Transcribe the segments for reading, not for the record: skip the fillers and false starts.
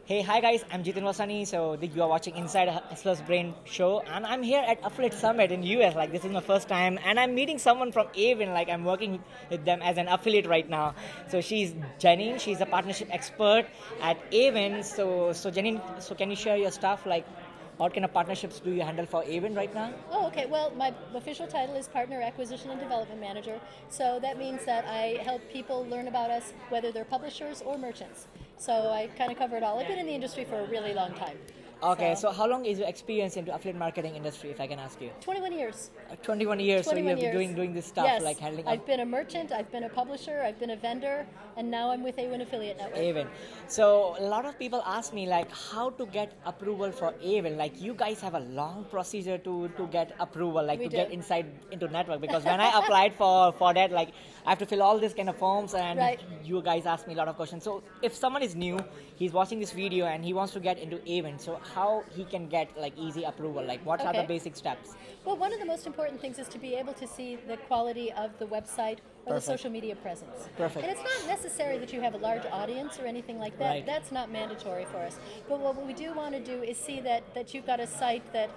Hey, hi guys, I'm Jitendra Vaswani. So you are watching Inside Hustler's Brain show, and I'm here at Affiliate Summit in US. Like this is my first time, and I'm meeting someone from Awin. Like I'm working with them as an affiliate right now. So she's Jeannine. She's a partnership expert at Awin. So Jeannine, so can you share your stuff? Like what kind of partnerships do you handle for Awin right now? Oh, okay. Well, my official title is Partner Acquisition and Development Manager. So that means that I help people learn about us, whether they're publishers or merchants. So I kind of cover it all. I've been in the industry for a really long time. Okay, so how long is your experience into affiliate marketing industry, if I can ask you? 21 years. 21 years. 21 so you have years. been doing this stuff, yes. like handling. I've been a merchant, I've been a publisher, I've been a vendor, and now I'm with Awin Affiliate Network. Awin. So a lot of people ask me like how to get approval for Awin. Like you guys have a long procedure to get approval, like to get inside into network. Because when I applied for that, like I have to fill all these kind of forms, and you guys ask me a lot of questions. So if someone is new, he's watching this video and he wants to get into Awin, so how he can get like easy approval? Like what are the basic steps? Well, one of the most important things is to be able to see the quality of the website or the social media presence. Perfect. And it's not necessary that you have a large audience or anything like that. That's not mandatory for us. But what we do want to do is see that you've got a site that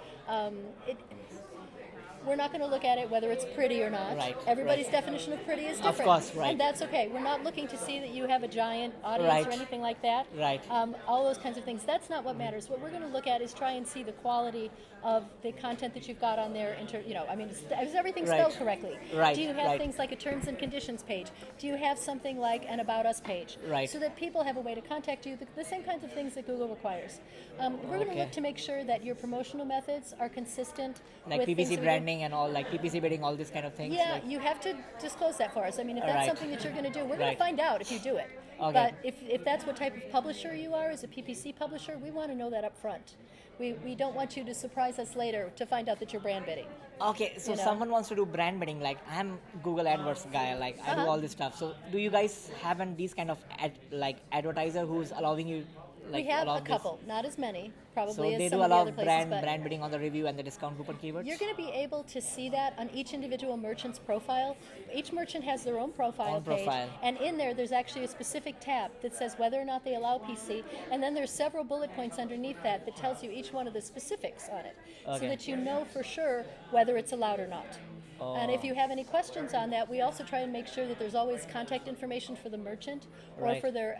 we're not going to look at it whether it's pretty or not. Everybody's definition of pretty is different. Of course, And that's okay. We're not looking to see that you have a giant audience or anything like that. All those kinds of things. That's not what matters. What we're going to look at is try and see the quality of the content that you've got on there. Is everything spelled correctly? Do you have things like a terms and conditions page? Do you have something like an about us page? So that people have a way to contact you. The same kinds of things that Google requires. We're going to look to make sure that your promotional methods are consistent. Like with PPC branding and all, like PPC bidding, all these kind of things. Yeah, you have to disclose that for us. I mean, if that's something that you're going to do, we're going to find out if you do it. But if that's what type of publisher you are, as a PPC publisher, we want to know that up front. We don't want you to surprise us later to find out that you're brand bidding. Okay, so someone wants to do brand bidding, like I'm Google AdWords guy, like I do all this stuff. So do you guys have these kind of advertiser who's allowing you? We have a couple, not as many, probably so as they some do of the allow other places. brand bidding on the review and the discount coupon keywords? You're going to be able to see that on each individual merchant's profile. Each merchant has their own profile page, and in there's actually a specific tab that says whether or not they allow PC, and then there's several bullet points underneath that tells you each one of the specifics on it, so that you know for sure whether it's allowed or not. And if you have any questions on that, we also try and make sure that there's always contact information for the merchant or for their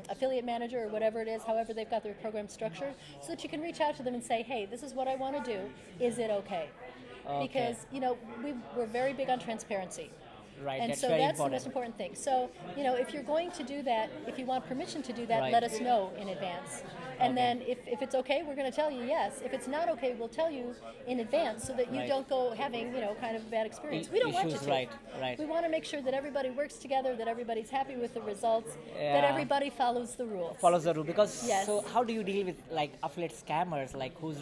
affiliate manager or whatever it is, however they've got their program structured, so that you can reach out to them and say, hey, this is what I want to do. Is it okay? Because, we're very big on transparency. And so that's the most important thing. So, if you're going to do that, if you want permission to do that, let us know in advance. And then if it's okay, we're going to tell you yes. If it's not okay, we'll tell you in advance so that you don't go having, kind of a bad experience. We don't want you to. We want to make sure that everybody works together, that everybody's happy with the results, that everybody follows the rules. Because so how do you deal with like affiliate scammers, like who's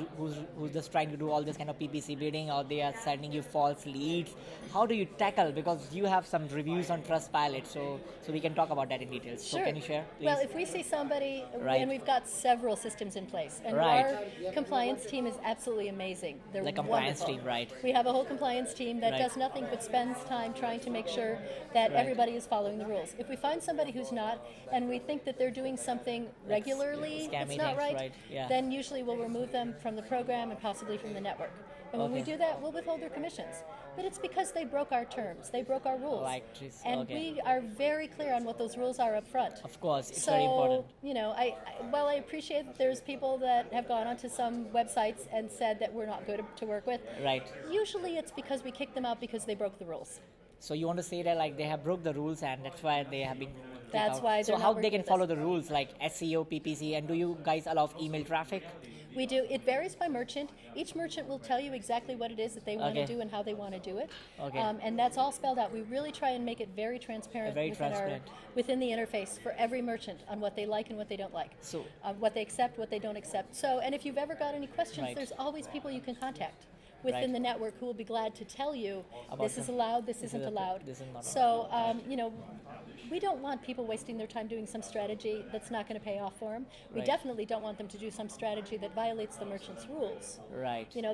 just trying to do all this kind of PPC bidding, or they are sending you false leads? How do you tackle? Because you have some reviews on Trustpilot, so we can talk about that in details. Sure. So can you share, please? Well, if we see somebody, and we've got several systems in place, and our compliance team is absolutely amazing. They're the compliance wonderful. team, We have a whole compliance team that does nothing but spends time trying to make sure that everybody is following the rules. If we find somebody who's not, and we think that they're doing something regularly that's not right, then usually we'll remove them from the program and possibly from the network. And when we do that, we'll withhold their commissions. But it's because they broke our terms. They broke our rules. And we are very clear on what those rules are up front. Of course, it's very important. While I appreciate that there's people that have gone onto some websites and said that we're not good to work with. Usually it's because we kicked them out because they broke the rules. So you want to say that like they have broke the rules and that's why they have been That's why so how they can follow the rules like SEO, PPC, and do you guys allow email traffic? We do. It varies by merchant. Each merchant will tell you exactly what it is that they want to do and how they want to do it. And that's all spelled out. We really try and make it very transparent, within the interface for every merchant on what they like and what they don't like. So what they accept, what they don't accept. So, and if you've ever got any questions, there's always people you can contact within the network who will be glad to tell you this is allowed, this isn't allowed. So, we don't want people wasting their time doing some strategy that's not going to pay off for them. We definitely don't want them to do some strategy that violates the merchant's rules.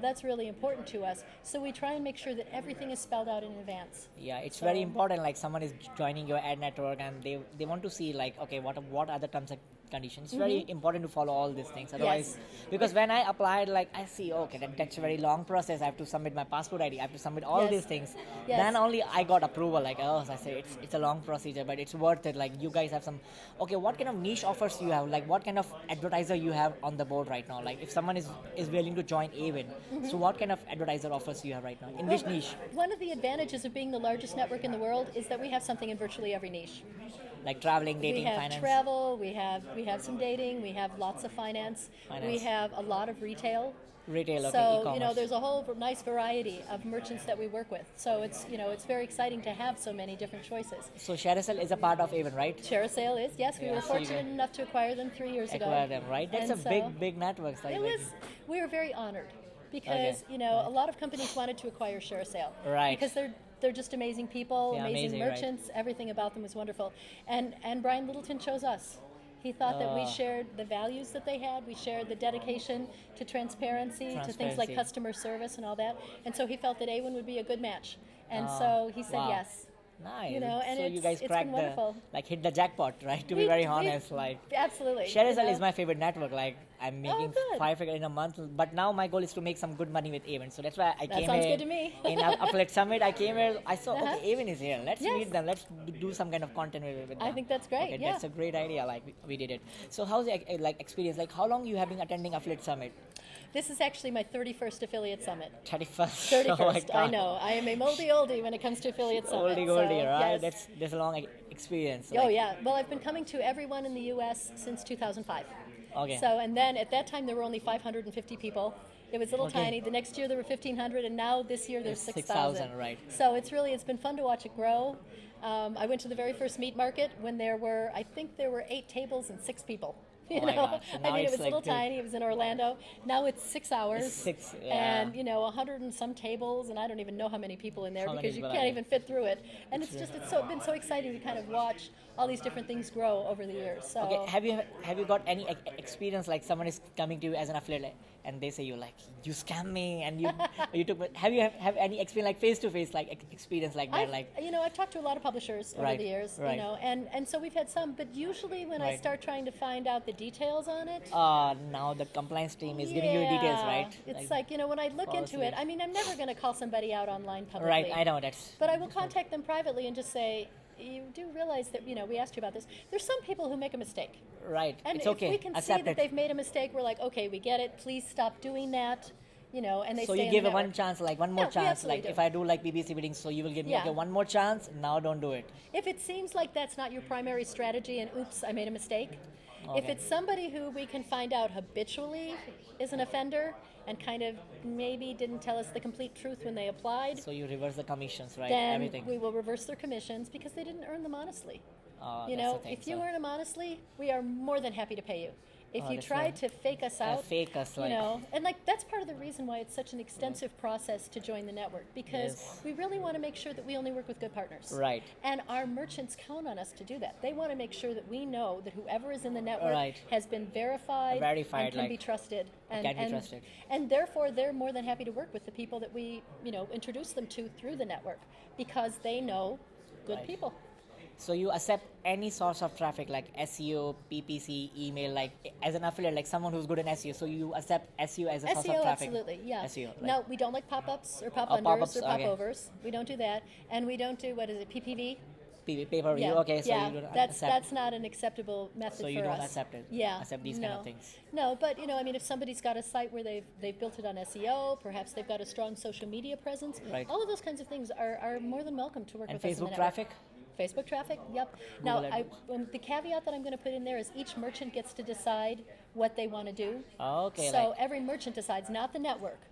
That's really important to us. So we try and make sure that everything is spelled out in advance. Yeah, it's very important. Like someone is joining your ad network and they want to see like, okay, what are the terms and condition. It's very important to follow all these things. Otherwise, because when I applied, like I see, okay, that's a very long process. I have to submit my passport ID. I have to submit all these things. Then only I got approval. Like, oh, I say it's a long procedure, but it's worth it. Like, you guys have some. Okay, what kind of niche offers you have? Like, what kind of advertiser you have on the board right now? Like, if someone is willing to join Awin, so what kind of advertiser offers you have right now? In which niche? One of the advantages of being the largest network in the world is that we have something in virtually every niche. Like traveling, dating, we have finance. Travel. We have some dating. We have lots of finance. We have a lot of retail. Retail, okay, so e-commerce. there's a whole nice variety of merchants that we work with. So it's very exciting to have so many different choices. So ShareASale is a part of Awin, right? ShareASale is, yes. We were fortunate enough to acquire them 3 years ago. Acquire them, right? That's a big network. We were very honored because a lot of companies wanted to acquire ShareASale, right? Because they're just amazing people, amazing merchants. Right. Everything about them was wonderful, and Brian Littleton chose us. He thought that we shared the values that they had. We shared the dedication to transparency, to things like customer service and all that. And so he felt that Awin would be a good match. And so he said yes. Nice. And so you guys cracked hit the jackpot, right? To be very honest, absolutely. ShareASale is my favorite network. Like, I'm making 5 figures in a month, but now my goal is to make some good money with Awin. So that's why I came here. That sounds good to me. In Affiliate Summit, I came here. I saw, okay, Awin is here. Let's meet them. Let's do some kind of content with them. I think that's great. Okay, that's a great idea. Like, we did it. So how's the experience? Like, how long you have been attending Affiliate Summit? This is actually my 31st affiliate summit. 31st. 31st. Oh my God. I know. I am a moldy oldie when it comes to affiliate summit. Oldie, right? Yes. That's a long experience. Oh yeah. Well, I've been coming to everyone in the U.S. since 2005. Okay. So, and then at that time there were only 550 people. It was little tiny. The next year there were 1,500, and now this year there's 6,000. Right. So it's been fun to watch it grow. I went to the very first meat market when there were 8 tables and 6 people. You know? I mean, it was little tiny. It was in Orlando. Now it's 6 hours. And 100 and some tables, and I don't even know how many people in there because you can't even fit through it. And it's been so exciting to kind of watch all these different things grow over the years. So okay, have you got any experience, like someone is coming to you as an affiliate and they say you you scam me and you took, have you have any experience like face to face experience like that? I've talked to a lot of publishers over the years, and so we've had some, but usually when I start trying to find out the details on it, now the compliance team is giving you details, right? It's when I look into it, I mean, I'm never going to call somebody out online publicly. Right, I know but I will contact them privately and just say, you do realize that, we asked you about this. There's some people who make a mistake. Right. And it's if okay. we can see that they've made a mistake, we're like, okay, we get it. Please stop doing that. And they so stay you give the one chance, one more chance. If I do PPC bidding, so you will give me one more chance. Now don't do it. If it seems like that's not your primary strategy, and oops, I made a mistake. Okay. If it's somebody who we can find out habitually is an offender and kind of maybe didn't tell us the complete truth when they applied. So you reverse the commissions, right? Then everything. We will reverse their commissions because they didn't earn them honestly. If you earn them honestly, we are more than happy to pay you. If you try to fake us out, and that's part of the reason why it's such an extensive process to join the network, because we really want to make sure that we only work with good partners. Right. And our merchants count on us to do that. They want to make sure that we know that whoever is in the network has been verified and can be trusted. And therefore, they're more than happy to work with the people that we, introduce them to through the network, because they know good people. So you accept any source of traffic like SEO, PPC, email, as an affiliate, someone who's good in SEO. So you accept SEO as a source of traffic. Absolutely, yeah. SEO. No, we don't like pop-ups or pop-unders or pop-overs. We don't do that, and we don't do PPV. Pay-per-view. Okay, so you don't accept. That's not an acceptable method for us. So you don't accept it. Yeah. Accept these kind of things. No, but if somebody's got a site where they've built it on SEO, perhaps they've got a strong social media presence. Right. All of those kinds of things are more than welcome to work with us. And Facebook traffic. Facebook traffic, yep. Now, the caveat that I'm going to put in there is each merchant gets to decide what they want to do. Okay. So every merchant decides, not the network.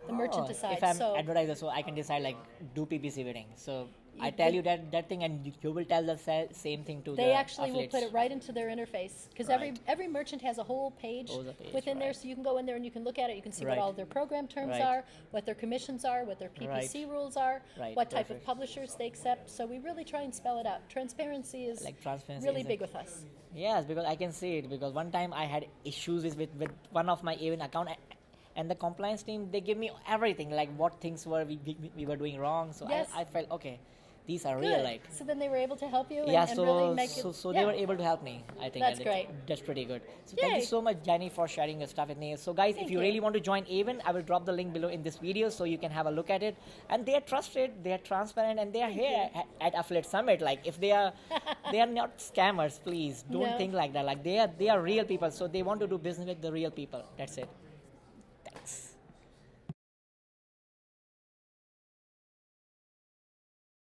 The merchant decides. If I'm advertiser, so I can decide do PPC bidding. So I tell you that thing, and you will tell the same thing to the They actually affiliates. will put it right into their interface, because every merchant has a whole page within there, so you can go in there and you can look at it. You can see what all of their program terms are, what their commissions are, what their PPC rules are, what type of publishers they accept. So we really try and spell it out. Transparency is really big with us. Yes, because I can see it. Because one time I had issues with one of my Awin account. And the compliance team, they give me everything, what things we were doing wrong. So I felt, okay, these are Good. real. Like, So then they were able to help you yeah, and really make it. so yeah. they were able to help me, I think. That's and great. That's pretty good. So thank Yay. you so much, Jenny, for sharing your stuff with me. So guys, Thank if you you. really want to join Awin, I will drop the link below in this video so you can have a look at it. And they are trusted, they are transparent, and they are here at Affiliate Summit. Like, if they are not scammers, please don't No. think like that. Like, they are real people, so they want to do business with the real people. That's it.